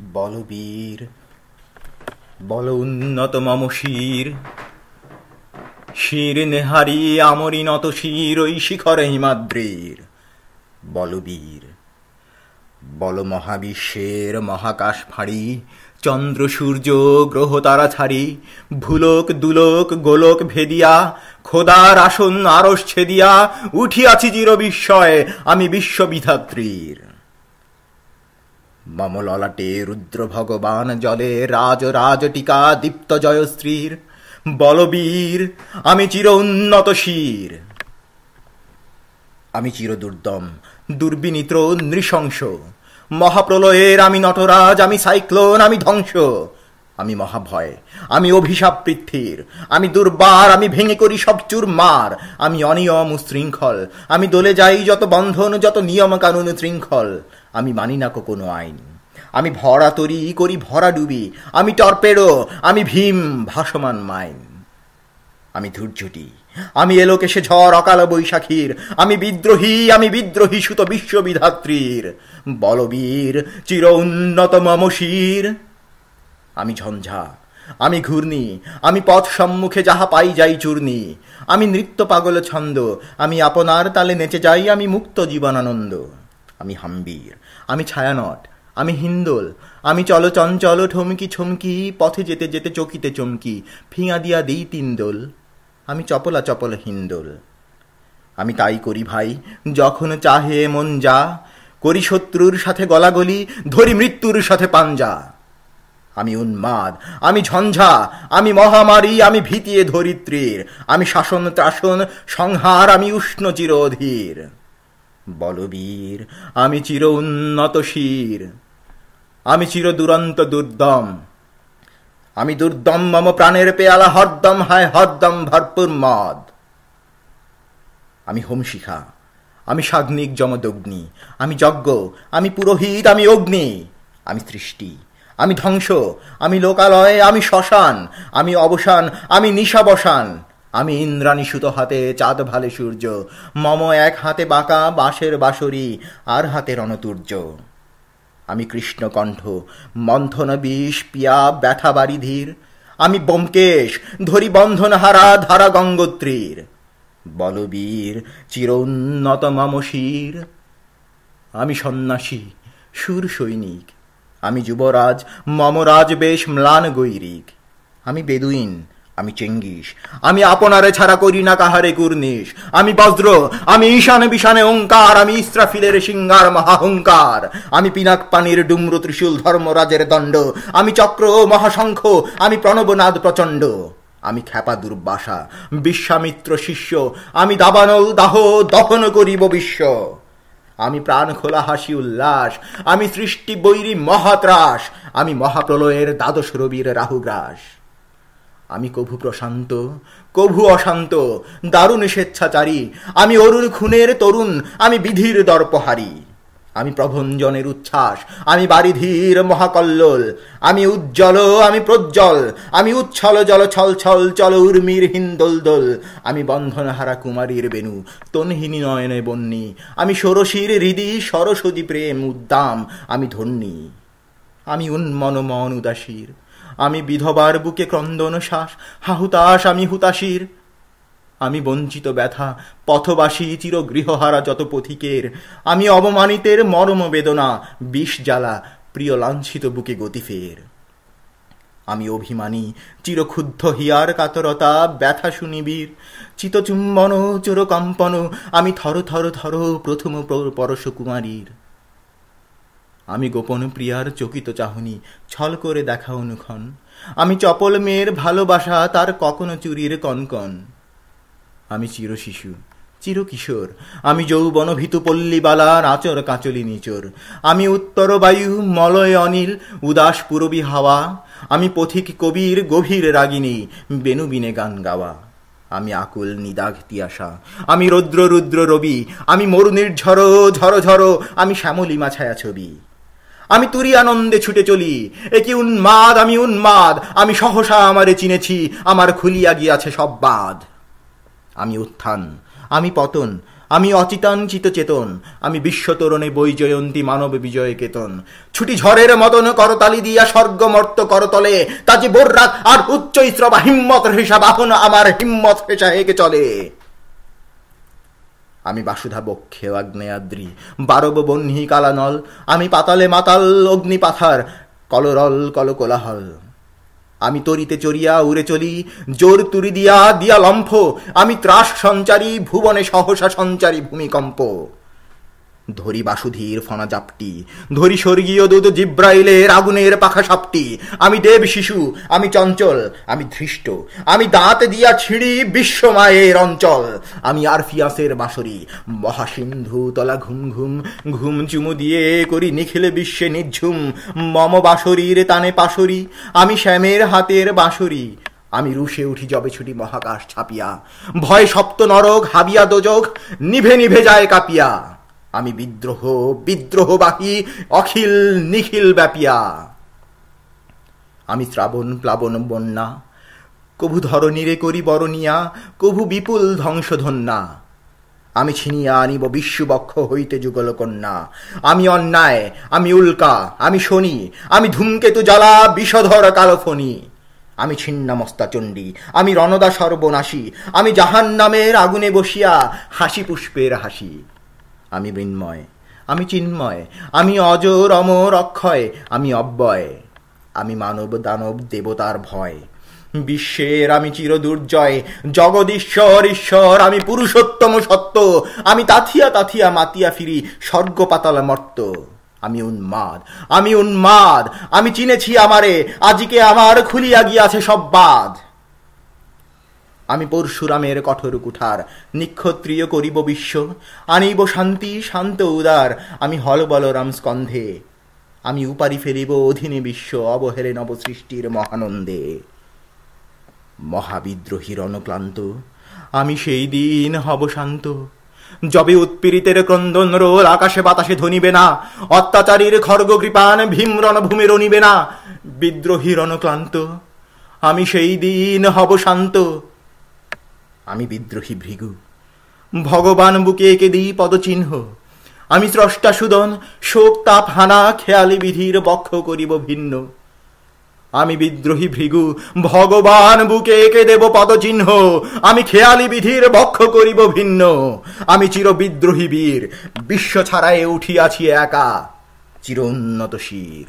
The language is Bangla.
বলবীর বল উন্নত মম শির, শির নেহারি আমরি নত শির ওই শিখরে হিমাদ্রির। বলবীর বল মহাবিশ্বের মহাকাশ ফাঁড়ি, চন্দ্র সূর্য গ্রহ তারা ছাড়ি, ভুলোক দুলোক গোলক ভেদিয়া, খোদার আসন আরশ ছেদিয়া, উঠিয়াছি চির বিস্ময়ে আমি বিশ্ববিধাত্রীর। মম ললাটে রুদ্র ভগবান জলে রাজ রাজ টিকা দীপ্ত জয়শ্রীর। বলবীর আমি চির উন্নত শির, আমি চির দুর্দম দুর্বিনীত নৃশংস, মহাপ্রলয়ের আমি নটরাজ, আমি সাইক্লোন, আমি ধ্বংস, আমি মহাভয়, আমি অভিশাপ পৃথ্বীর, আমি দুর্বার, আমি ভেঙে করি সব চুরমার, আমি অনিয়ম উশৃঙ্খল, আমি দলে যাই যত বন্ধন যত নিয়ম কানুন শৃঙ্খল, আমি মানি না কোনো আইন, আমি ভরা তরি করি ভরা ডুবি, আমি টর্পেডো, আমি ভীম ভাসমান মাইন, আমি ধূর্যটি, আমি এলোকেশে ঝড় অকাল বৈশাখীর, আমি বিদ্রোহী সুত বিশ্ববিধাত্রীর। বলবীর চির উন্নত মম শির, আমি ঝঞ্ঝা, আমি ঘূর্ণি, আমি পথ সম্মুখে যাহা পাই যাই চূর্ণি, আমি নৃত্য পাগল ছন্দ, আমি আপনার তালে নেচে যাই, আমি মুক্ত জীবনানন্দ, আমি হাম্বীর, আমি ছায়ানট, আমি হিন্দোল, আমি চল চঞ্চল ঠমকি ছমকি, পথে যেতে যেতে চকিতে চমকি, ফিঙা দিয়া দিই তিন দোল, আমি চপলা চপল হিন্দোল। আমি তাই করি ভাই যখন চাহে মন যা, করি শত্রুর সাথে গলাগলি, ধরি মৃত্যুর সাথে পাঞ্জা। আমি উন্মাদ, আমি ঝঞ্ঝা, আমি মহামারী, আমি ভীতিয়ে ধরিত্রীর, আমি শাসন ত্রাসন সংহার, আমি উষ্ণ চির অধীর। বলবীর আমি চির উন্নত শির, আমি চির দুরন্ত দুর্দম, আমি দুর্দম মম প্রাণের পেয়ালা হরদম হায় হরদম ভরপুর মদ। আমি হোমশিখা, আমি সাগ্নিক যমদগ্নি, আমি যজ্ঞ, আমি পুরোহিত, আমি অগ্নি, আমি সৃষ্টি, আমি ধ্বংস, আমি লোকালয়, আমি শ্মশান, আমি অবসান, আমি নিশাবসান, আমি ইন্দ্রাণী সুত হাতে চাঁদ ভালে সূর্য, মম এক হাতে বাঁকা বাঁশের বাঁশরি, আর হাতে রণতুর্য। আমি কৃষ্ণকণ্ঠ, মন্থন বিষ পিয়া ব্যথা বারিধির, আমি ব্যোমকেশ, ধরি বন্ধন হারা ধারা গঙ্গোত্রীর। বলবীর চির উন্নত মম শির, আমি সন্ন্যাসী সুর সৈনিক, আমি যুবরাজ, মম রাজবেশ ম্লান গৈরিক, আমি বেদুইন, আমি চেঙ্গিস, আমি আপনারে ছাড়া করি না কাহারে কুর্নিশ, আমি বজ্র, আমি ঈশানে বিশানে ওঙ্কার, আমি ইস্রাফিলের সিঙ্গার মহাহংকার, আমি পিনাক পানির ডুম্র ত্রিশূল ধর্মরাজের দণ্ড, আমি চক্র মহাশঙ্খ, আমি প্রণবনাদ প্রচণ্ড, আমি খ্যাপা দুর্বাসা বিশ্বামিত্র শিষ্য, আমি দাবানল দাহ দহন করিব বিশ্ব, আমি প্রাণ খোলা হাসি উল্লাস, আমি সৃষ্টি বৈরী মহাত্রাস, আমি মহাপ্রলয়ের দ্বাদশ রবির রাহুগ্রাস। আমি কভু প্রশান্ত কভু অশান্ত দারুণ স্বেচ্ছাচারী, আমি অরুণ খুনের তরুণ, আমি বিধির দর্পহারী, আমি প্রভঞ্জনের উচ্ছ্বাস, আমি বারিধির মহাকল্লোল, আমি উজ্জ্বল, আমি প্রজ্জ্বল, আমি উচ্ছল জল ছল ছল চল উর্মির হিন্দোল দোল, আমি বন্ধনহারা কুমারীর বেণু তনহিনী নয়নে বন্যী, আমি ষোড়শীর হৃদি সরস্বতী প্রেম উদ্দাম, আমি ধন্যী, আমি উন্মন মন উদাসীর, আমি বিধবার বুকে ক্রন্দন শ্বাস হাহুতাস, আমি হুতাশীর, আমি বঞ্চিত ব্যথা পথবাসী চির গৃহহারা যত পথিকের, আমি অবমানিতের মর্ম বেদনা বিষ জ্বালা প্রিয় লাঞ্ছিত বুকে গতিফের, আমি অভিমানী চিরক্ষুদ্ধ হিয়ার কাতরতা ব্যথা শুনিবীর, চিতচুম্বন চোরকম্পন, আমি থর থর থর প্রথম পরশ কুমারীর, আমি গোপন প্রিয়ার চকিত চাহনি ছল করে দেখা অনুক্ষণ, আমি চপল মেয়ের ভালোবাসা তার কখনো চুরির কনকন, আমি চির শিশু চির কিশোর, আমি যৌবন ভীতু পল্লীবালা নাচর কাঁচলি নিচর, আমি উত্তর বায়ু মলয় অনিল উদাস পুরবী হাওয়া, আমি পথিক কবির গভীর রাগিনী বেনুবিনে গান গাওয়া, আমি আকুল নিদাঘ তিয়াসা, আমি রৌদ্র রুদ্র রবি, আমি মরুনির ঝড়ো ঝড়ো ঝড়ো, আমি শ্যামলিমা ছায়া ছবি, আমি তুরি আনন্দে ছুটে চলি, একি উন্মাদ, আমি উন্মাদ, আমি সহসা আমারে চিনেছি, আমার খুলিয়া গিয়াছে সব বাঁধ, আমি উত্থান, আমি পতন, আমি অচিতাঞ্চিত চেতন, আমি বিশ্বতরণে বৈজয়ন্তী মানব বিজয় কেতন। ছুটি ঝড়ের মতন করতালি দিয়া স্বর্গমর্ত করতলে, তাজি বোর্রাক আর উচ্চ ইস্রবা হিম্মত রেশা বাহন আমার হিম্মত রেশা হেগে চলে। আমি বাসুধা বক্ষে আগ্নেয়াদ্রি, বারব বহ্নি কালানল, আমি পাতালে মাতাল অগ্নি পাথার, কলরল কলকোলাহল। আমি তরিতে চড়িয়া উড়ে চলি, জোর তুরি দিয়া দিয়া লম্ফ, আমি ত্রাস সঞ্চারী ভুবনে সহসা সঞ্চারী ভূমিকম্প। ধরি বাসুধীর ফনা জাপটি, ধরি স্বর্গীয় দূত জিব্রাইলের আগুনের পাখা সাপটি। আমি দেব শিশু, আমি চঞ্চল, আমি ধৃষ্ট, আমি দাঁত দিয়া ছিঁড়ি বিশ্বমায়ের অঞ্চল। আমি আরফিয়াসের বাঁশরি, মহাসিন্ধু তলা ঘুম ঘুম, ঘুম চুমু দিয়ে করি নিখিল বিশ্বে নিঝুম। মম বাঁশরীর তানে পাশরি, আমি শ্যামের হাতের বাঁশরি। আমি রুশে উঠি যবে ছুটি মহাকাশ ছাপিয়া, ভয় সপ্ত নরক হাবিয়া দোজখ নিভে নিভে যায় কাঁপিয়া। আমি বিদ্রোহ বিদ্রোহবাহী অখিল নিখিল ব্যাপিয়া। আমি শ্রাবণ প্লাবন বন্যা, কভু ধরণীরে করি বরণিয়া, কভু বিপুল ধ্বংসধন্যা। আমি ছিনিয়া আনিব বিশ্ববক্ষ হইতে যুগল কন্যা। আমি অন্যায়, আমি উল্কা, আমি শনি, আমি ধূমকেতু জ্বালা বিষধর কালফনি। আমি ছিন্নামস্তা চণ্ডী, আমি রণদা সর্বনাশী, আমি জাহান্নামের আগুনে বসিয়া হাসি পুষ্পের হাসি। আমি মৃন্ময়, আমি চিন্ময়, আমি অজর অমর অক্ষয়, আমি অব্যয়, আমি মানব দানব দেবতার ভয়। বিশ্বের আমি চির দুর্জয়, জগদীশ্বর ঈশ্বর, আমি পুরুষোত্তম সত্য, আমি তাথিয়া তাথিয়া মাতিয়া ফিরি স্বর্গ পাতাল মর্ত। আমি উন্মাদ, আমি উন্মাদ, আমি চিনেছি আমারে, আজকে আমার খুলিয়া গিয়াছে সব বাঁধ। আমি পরশুরামের কঠোর কুঠার, নিক্ষত্রিয় করিব বিশ্ব, আনিব শান্তি শান্ত উদার, আমি হল বলরাম স্কন্ধে। আমি উপারি ফেলিব অধীনে বিশ্ব, অবহেলে নবসৃষ্টির মহানন্দে। মহাবিদ্রোহী রণক্লান্ত, আমি সেই দিন হব শান্ত, যবে উৎপীড়িতের ক্রন্দন রোল আকাশে বাতাসে ধ্বনিবে না, অত্যাচারীর খর্গ কৃপান ভীম রণভূমে রণিবে না। বিদ্রোহী রণক্লান্ত, আমি সেই দিন হব শান্ত। আমি বিদ্রোহী ভৃগু, ভগবান বুকে এঁকে দিই পদচিহ্ন। আমি স্রষ্টা সুদন, শোক তাপ হানা খেয়ালি বিধির বক্ষ করিব ভিন্ন। আমি বিদ্রোহী ভৃগু, ভগবান বুকে এঁকে দেব পদচিহ্ন। আমি খেয়ালি বিধির বক্ষ করিব ভিন্ন। আমি চির বিদ্রোহী বীর, বিশ্ব ছাড়ায়ে উঠিয়াছি একা, চির উন্নত শির।